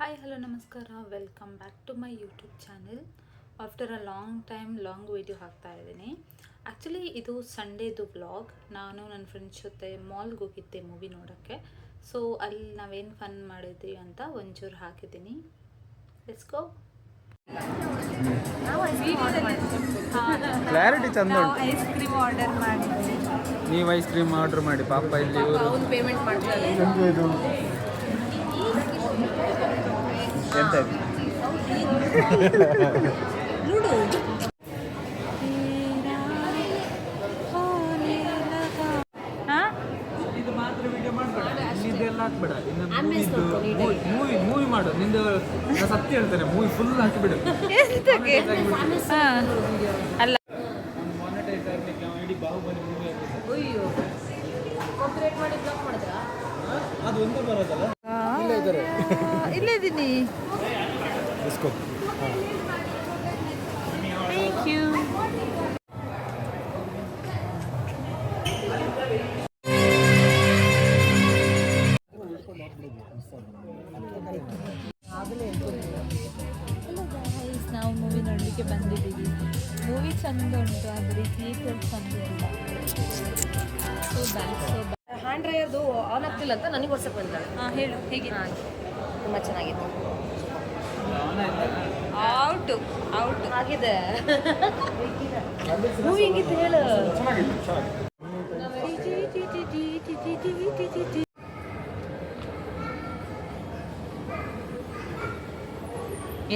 Hi hello ನಮಸ್ಕಾರ, welcome back to my YouTube channel. After a long time long video ಹಾಕ್ತಾ ಇದ್ದೀನಿ. Actually ಇದು ಸಂಡೇದು vlog. ನಾನು ನನ್ನ ಫ್ರೆಂಡ್ಸ್ ಜೊತೆ ಮಾಲ್ಗೆ ಹೋಗಿದ್ದೆ ಮೂವಿ ನೋಡೋಕ್ಕೆ. ಸೊ ಅಲ್ಲಿ ನಾವೇನು ಫನ್ ಮಾಡಿದ್ವಿ ಅಂತ ಒಂಚೂರು ಹಾಕಿದ್ದೀನಿ. Let's go. ಕ್ಲಾರಿಟಿ ಚಂದ ಉಂಟು. ಐಸ್ ಕ್ರೀಮ್ ಆರ್ಡರ್ ಮಾಡಿದ್ವಿ. ನೀವು ಐಸ್ ಕ್ರೀಮ್ ಆರ್ಡರ್ ಮಾಡಿ, ಪಾಪ ಇಲ್ಲಿ ಪೇಮೆಂಟ್ ಮಾಡ್ತಾರೆ. ಎಂತ ಇದು ಮಾತ್ರ ವಿಡಿಯೋ ಮಾಡಬೇಡ, ಇದೆಲ್ಲ ಹಾಕ್ಬೇಡ. ಮೂವಿ ಮಾಡು. ನಿಂದು ಸತ್ಯ ಹೇಳ್ತೇನೆ, ಮೂವಿ ಫುಲ್ ಹಾಕಿಬಿಡು. ಅಲ್ಲ ಮಾನಿಟೈಸ್ ಆಗಲಿಕ್ಕೆ ಇಡೀ ಬಾಹುಬಲಿ ಮೂವಿ ಅದು ಒಂದೇ ಬರೋದಲ್ಲ. ಇಲ್ಲೇ ಇದ್ದೀನಿ. Thank you. ನಾವು ಮೂವಿ ನೋಡಲಿಕ್ಕೆ ಬಂದಿದ್ದೀವಿ. ಮೂವಿ ಚಂದ ಉಂಟು, ಆದರೆ ಥಿಯೇಟರ್ ಚಂದ ಇಲ್ಲ. So bad. ಹ್ಯಾಂಡ್ ಡ್ರೈಯರ್ದು ಆನ್ ಆಗ್ತಿಲ್ಲ ಅಂತ ನನಗೆ ವರ್ಷಕ್ಕೆ ಬಂದಿದ್ದಾಳೆ. ಹಾಂ ಹೇಳು, ಹೇಗೆ? ತುಂಬ ಚೆನ್ನಾಗಿತ್ತು. ಔಟು ಆಗಿದೆ. ಮೂವಿ ಹೆಂಗಿತ್ತು ಹೇಳು.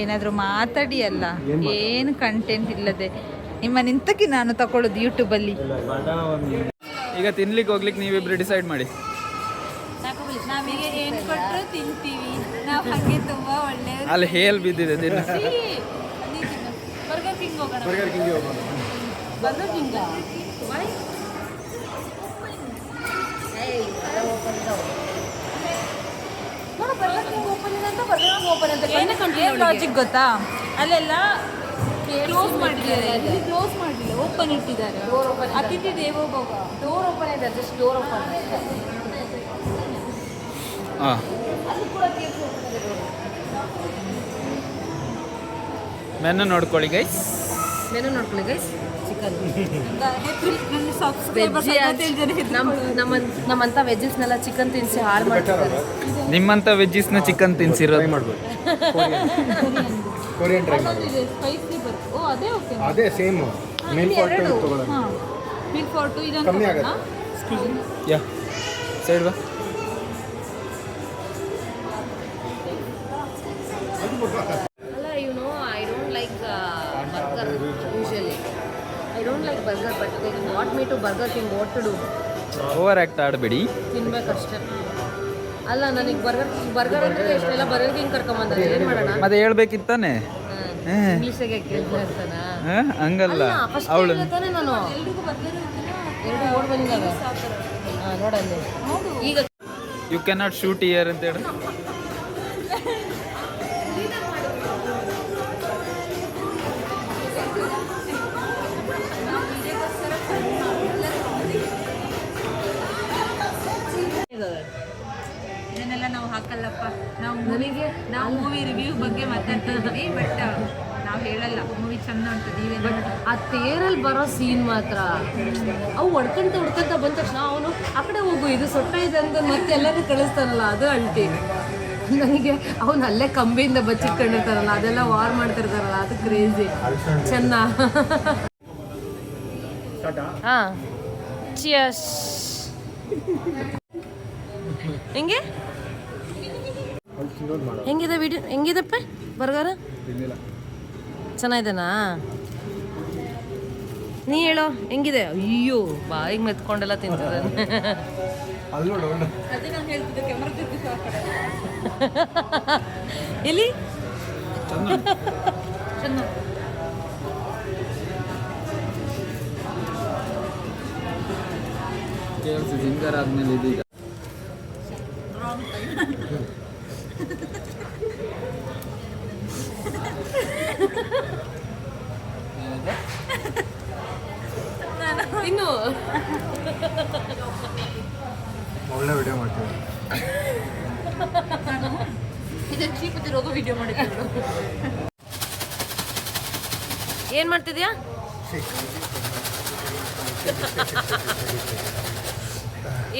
ಏನಾದರೂ ಮಾತಾಡಿ ಅಲ್ಲ, ಏನು ಕಂಟೆಂಟ್ ಇಲ್ಲದೆ ನಿಮ್ಮ ನಿಂತಕ್ಕೆ ನಾನು ತಗೊಳ್ಳೋದು ಯೂಟ್ಯೂಬಲ್ಲಿ. ಈಗ ತಿನ್ಲಿಕ್ಕೆ ಹೋಗ್ಲಿಕ್ಕೆ ನೀವಿಬ್ರು ಡಿಸೈಡ್ ಮಾಡಿ. ನಾವೀಗ ಏನು ಕೊಟ್ಟರು ತಿಂತೀವಿ. ನಾವು ಹಾಗೆ ತುಂಬ ಒಳ್ಳೆ ಅಲ್ಲಿ ಹೇಲ್ ಬಿದ್ದಿದೆ ತಿನ್ನು. ಬರ್ಗರ್ ಕಿಂಗ್ ಹೋಗೋಣ. ಬರ್ಗರ್ ಕಿಂಗ್ ಹೋಗೋಣ. ಬರ್ಗರ್ ಕಿಂಗ್ ಏನು ಲಾಜಿಕ್ ಗೊತ್ತಾ? ಅಲ್ಲೆಲ್ಲ ಕ್ಲೋಸ್ ಮಾಡಿದ್ದಾರೆ, ಕ್ಲೋಸ್ ಮಾಡಲಿಲ್ಲ, ಓಪನ್ ಇಟ್ಟಿದ್ದಾರೆ. ಅತಿಥಿ ದೇವೋ ಭವ. ಡೋರ್ ಓಪನ್ ಇದೆ, ಜಸ್ಟ್ ಡೋರ್ ಓಪನ್. ಹಾಂ, ಅದು ಕೂಡ ಕೇಕ್ ಓಪನ್ ಇದೆ. ಮೆನು ನೋಡ್ಕೊಳ್ಳಿ ಗೈಸ್. ಮೆನು ನೋಡ್ಕೊಳ್ಳಿ ಗೈಸ್. ಚಿಕನ್ ನಮ್ಮಂಥ ವೆಜ್ಜಸ್ನೆಲ್ಲ ಚಿಕನ್ ತಿನ್ನಿಸಿ ಹಾಳು ಮಾಡ್ತಿದ್ದಾರೆ. ನಿಮ್ಮಂಥ ವೆಜ್ಜಿಸ್ನ ಚಿಕನ್ ತಿನ್ಸಿರೋದು ಮಾಡ್ಬೋದು. ಕೊರಿಯನ್ ಟ್ರೈ ಸ್ಪೈಸಿ ಬರುತ್ತೆ. ಓ ಅದೇ ಓಕೆ. ಅದೇ ಸೇಮ್ ಮಿಲ್ಕ್ ಫಾರ್ಟ್ ತಗೊಳ್ಳೋಣ. ಹಾಂ, ಮಿಲ್ಕ್ ಫಾರ್ಟು ಇದೊಂದು ಕಮ್ಮಿ ಆಗುತ್ತೆ. ಯಾ ಸೈಡ್ ಬಾ. ಅಲ್ಲ, I don't like burger usually. I don't like burger, but they want me to Burger King. What to do? Over act ಆಡಬೇಡಿ. ತಿನ್ಬೇಕಷ್ಟೇ. ಅಲ್ಲ, ನನಗೆ ಬರ್ಗರ್ ಅಂದರೆ ಇಷ್ಟೆಲ್ಲ ಬರ್ಗರ್ ಕಿಂಗ್ ಕರ್ಕೊಂಬಂದ್ರೆ ಏನು ಮಾಡೋಣ? ಮತ್ತೆ ಹೇಳ್ಬೇಕಿತ್ತಾನೆ. ಇಂಗ್ಲೀಷಾಗೆ ಕೇಳ್ತಾ ಇರ್ತಾನ. ಹಂಗಲ್ಲ ಅವಳು. ತಾನೆ ನಾನು ಎರಡು ಓಡ್ ಬಂದಿದ್ದಾವೆ. ಹಾಂ, ನೋಡಲ್ಲಿ ಈಗ ಯು ಕ್ಯಾನಾಟ್ ಶೂಟ್ ಇಯರ್ ಅಂತ ಹೇಳಿ. ಇದನ್ನೆಲ್ಲ ನಾವು ಹಾಕಲ್ಲಪ್ಪ. ನಾವು ಮೂವಿ ರಿವ್ಯೂ ಬಗ್ಗೆ ಮಾತಾಡ್ತಾ ಇದ್ದೀವಿ, ಬಟ್ ನಾವು ಹೇಳಲ್ಲ ಮೂವಿ ಚಂದ ಉಂಟು. ನೀವೇ ಆ ತೇರಲ್ಲಿ ಬರೋ ಸೀನ್ ಮಾತ್ರ, ಅವು ಹೊಡ್ಕೊಂತ ಬಂದ ತಕ್ಷಣ ಅವನು ಆ ಕಡೆ ಹೋಗು, ಇದು ಸೊಟ್ಟ ಇದೆ ಅಂತ ಮತ್ತೆಲ್ಲರೂ ಕಳಿಸ್ತಾರಲ್ಲ, ಅದು ಅಲ್ಟಿ. ನನಗೆ ಅವನು ಅಲ್ಲೇ ಕಂಬಿಯಿಂದ ಬಚ್ಚಿಟ್ಕೊಂಡಿರ್ತಾರಲ್ಲ, ಅದೆಲ್ಲ ವಾರ್ ಮಾಡ್ತಿರ್ತಾರಲ್ಲ, ಅದು ಕ್ರೇಜಿ ಚೆನ್ನ. ಹಾಂ, ಚಿಯರ್ಸ್. ಹೆಂಗೆ ಹೆಂಗಿದೆ ವಿಡಿಯೋ? ಹೆಂಗಿದಪ್ಪ ಬರ್ಗರ್? ಚೆನ್ನಾಗಿದೆನಾ? ನೀ ಹೇಳೋ ಹೆಂಗಿದೆ? ಅಯ್ಯೋ, ಬಾಯಿಗೆ ಮೆತ್ಕೊಂಡೆಲ್ಲ ತಿಂತಿದ್ದಾನೆ. ಎಲ್ಲಿ ಸಿಂಗರ್ ಆದ್ಮೇಲೆ ಇದೀಗ ಇನ್ನು ಒಳ್ಳೆ ವಿಡಿಯೋ ಮಾಡ್ತೀವಿ. ಇದು ಚೀಪ್ ಹೋಗೋ ವಿಡಿಯೋ ಮಾಡಿದ್ದು. ಏನು ಮಾಡ್ತಿದ್ಯಾ?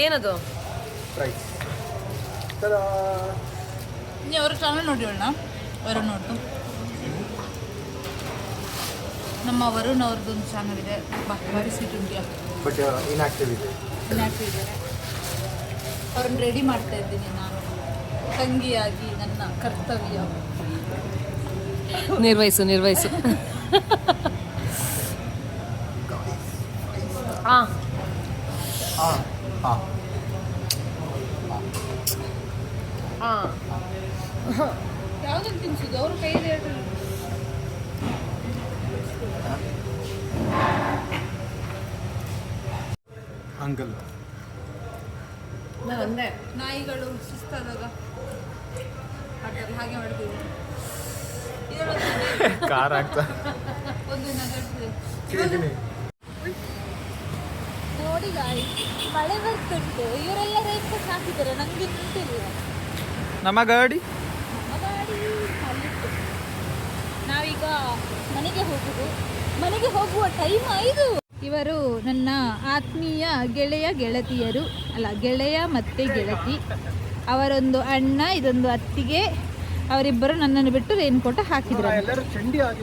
ಏನದು? ನೀ ಅವ್ರ ಚಾನಲ್ ನೋಡಿ ಅಣ್ಣ, ವರುಣ್ ಅವ್ರದ್ದು. ನಮ್ಮ ವರುಣ್ ಅವ್ರದ್ದೊಂದು ಚಾನಲ್ ಇದೆ, ಭಾರಿ ಸ್ವೀಟ್ ಉಂಟಿಯ, ಬಟ್ ಇನ್ಆಕ್ಟಿವ್ ಇದೆ. ಇನ್ಯಾಕ್ಟಿವ್ ಇದ್ದಾರೆ. ಅವ್ರನ್ನ ರೆಡಿ ಮಾಡ್ತಾ ಇದ್ದೀನಿ ನಾನು, ತಂಗಿಯಾಗಿ ನನ್ನ ಕರ್ತವ್ಯ. ನಿರ್ವಹಿಸು. ಹಾಂ ಹಾಂ ಹಾಂ ಹಾಂ ಯಾವುದನ್ನು ತಿನ್ಸೋದು ಅವ್ರ ಕೈಯಲ್ಲಿ ಅಂಕಲ್ ನಾನು ಅಂದೆ ನಾಯಿಗಳು ಸುಸ್ತಾದಾಗ ಹಾಗೆ ಮಾಡ್ತೀವಿ. ಕಾರ್ ಆಗ್ತಾ ಒಂದು ನಗಡ್ತದೆ ಕೇಳಿದ್ದೀನಿ. ನೋಡಿ ಗಾಳಿ, ಮಳೆ ಬರ್ತುಂಟು. ಇವರೆಲ್ಲ ರೈನ್ ಕೋಟ್ ಹಾಕಿದ್ದಾರೆ, ನನಗೆ ನಿಂತಿಲ್ಲ. ನಮ್ಮ ಗಾಡಿ ಗಾಡಿ ಅಲ್ಲಿತ್ತು. ನಾವೀಗ ಮನೆಗೆ ಹೋಗುವ ಟೈಮ್ 5. ಇವರು ನನ್ನ ಆತ್ಮೀಯ ಗೆಳೆಯ ಮತ್ತು ಗೆಳತಿ. ಅವರೊಂದು ಅಣ್ಣ, ಇದೊಂದು ಅತ್ತಿಗೆ. ಅವರಿಬ್ಬರು ನನ್ನನ್ನು ಬಿಟ್ಟು ರೈನ್ ಕೋಟ್ ಹಾಕಿದ್ರು. ಎಲ್ಲರೂ ಚಂಡಿ ಆಗಿ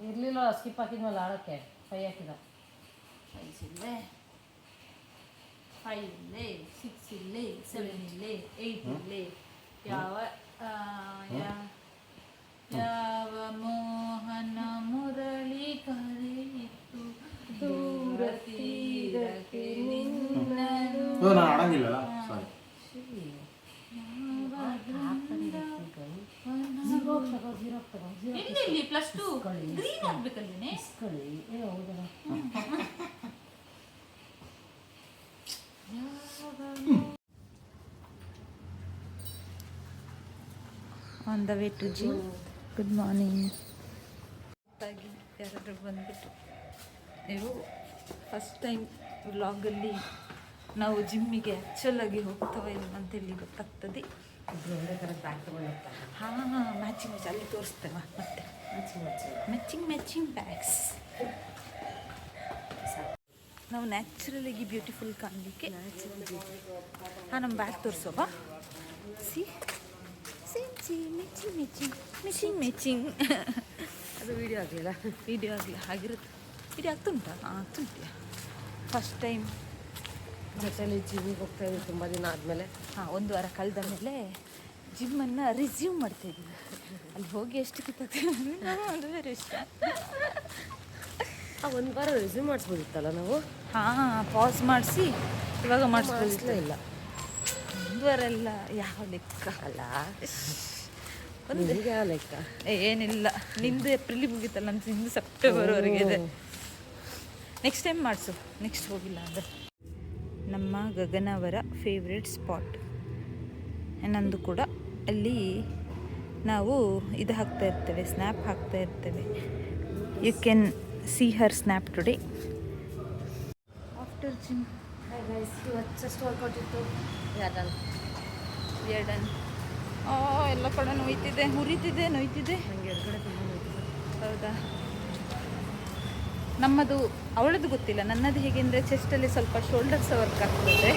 ಇರಲಿಲ್ಲ, ಸ್ಕಿಪ್ ಹಾಕಿದ್ಮೇಲೆ ಆಡೋಕ್ಕೆ 5 ಹಾಕಿದ. 5 ಇಲ್ಲೇ, 5 ಇಲ್ಲೇ, 6 ಇಲ್ಲೇ, 7 ಇಲ್ಲೇ, 8 ಇಲ್ಲೇ. ಯಾವ ಮೋಹನ ಮುರಳಿ ಕರೆಯಿತು ದೂರ ತೀರಕ್ಕೆ ನಿನ್ನನು. ನಾನು ಆಡಂಗಿಲ್ಲಲ್ಲ, ಸಾರಿ. ಎಲ್ಲಿ +2 ಗ್ರೀನ್ ಆಗ್ಬೇಕಲ್ವೇನೆ? On the way to gym. Good morning. ಯಾರಾದ್ರೂ ಬಂದ್ಬಿಟ್ಟು ನೀವು ಫಸ್ಟ್ ಟೈಮ್ ವ್ಲಾಗಲ್ಲಿ ನಾವು ಜಿಮ್ಮಿಗೆ ಆ್ಯಕ್ಚುಲಾಗಿ ಹೋಗ್ತವೆ ಇಲ್ಲ ಅಂತೇಳಿ ಗೊತ್ತಾಗ್ತದೆ. ಹಾಂ ಮ್ಯಾಚಿಂಗ್ ಅಲ್ಲಿ ತೋರಿಸ್ತೇವೆ ಮತ್ತೆ ಮ್ಯಾಚಿಂಗ್ ಬ್ಯಾಗ್ಸ್. ನಾವು ನ್ಯಾಚುರಲಾಗಿ ಬ್ಯೂಟಿಫುಲ್ ಕಾಣಲಿಕ್ಕೆ ಹಾಂ ನಮ್ಮ ಬ್ಯಾಗ್ ತೋರಿಸೋವಾ? ಮ್ಯಾಚಿಂಗ್ ಅದು ವಿಡಿಯೋ ಆಗಲಿಲ್ಲ. ಆಗಿರುತ್ತೆ. ವಿಡಿಯೋ ಆಗ್ತುಂಟಾ? ಆಗ್ತುಂಟಿಯಾ? ಫಸ್ಟ್ ಟೈಮ್ ಜೊತೆಲಿ ಜಿಮ್ಮಿಗೆ ಹೋಗ್ತಾ ಇದ್ದೀವಿ ತುಂಬ ದಿನ ಆದಮೇಲೆ. 1 ವಾರ ಕಳೆದ ಮೇಲೆ ಜಿಮ್ಮನ್ನು ರಿಸ್ಯೂಮ್ ಮಾಡ್ತಾಯಿದ್ದೀವಿ. ಅಲ್ಲಿ ಹೋಗಿ ಎಷ್ಟು ಕಿತ್ತಾಗ್ತೀವಿ ಅದು ಬೇರೆ ಇಷ್ಟ. 1 ವಾರ ರಿಸ್ಯೂಮ್ ಮಾಡಿಸ್ಬೋದಿತ್ತಲ್ಲ ನಾವು. ಪಾಸ್ ಮಾಡಿಸಿ ಇವಾಗ ಮಾಡಿಸ್ಲೇ ಇಲ್ಲ. 1 ವಾರ ಎಲ್ಲ ಯಾವ ಲೆಕ್ಕ ಅಲ್ಲ. ಯಾವ ಲೆಕ್ಕ ಏನಿಲ್ಲ, ನಿಂದು ಏಪ್ರಿಲ್ ಮುಗೀತಲ್ಲ, ನಿಂದು ಸೆಪ್ಟೆಂಬರ್ವರೆಗೆ ಇದೆ. ನೆಕ್ಸ್ಟ್ ಟೈಮ್ ಮಾಡಿಸು, ನೆಕ್ಸ್ಟ್ ಹೋಗಿಲ್ಲ ಅಂದರೆ. ನಮ್ಮ ಗಗನ ಅವರ ಫೇವ್ರೆಟ್ ಸ್ಪಾಟ್ ನಂದು ಕೂಡ. ಅಲ್ಲಿ ನಾವು ಇದು ಹಾಕ್ತಾ ಇರ್ತೇವೆ, ಸ್ನ್ಯಾಪ್ ಹಾಕ್ತಾ ಇರ್ತೇವೆ. You can see her snap today after gym. Just workout ಇತ್ತು. ಡನ್. ಎಲ್ಲ ಕಡೆ ನೋಯ್ತಿದೆ, ಉರಿತಿದೆ, ನೋಯ್ತಿದೆ. ನನಗೆ ಎಡಗಡೆ ತುಂಬ ನೋಯ್ತಿದೆ. ಹೌದಾ? ನಮ್ಮದು ಅವಳದು ಗೊತ್ತಿಲ್ಲ, ನನ್ನದು ಹೇಗೆ ಅಂದರೆ ಚೆಸ್ಟಲ್ಲಿ ಸ್ವಲ್ಪ ಶೋಲ್ಡರ್ಸ್ ವರ್ಕ್ ಆಗ್ತದೆ.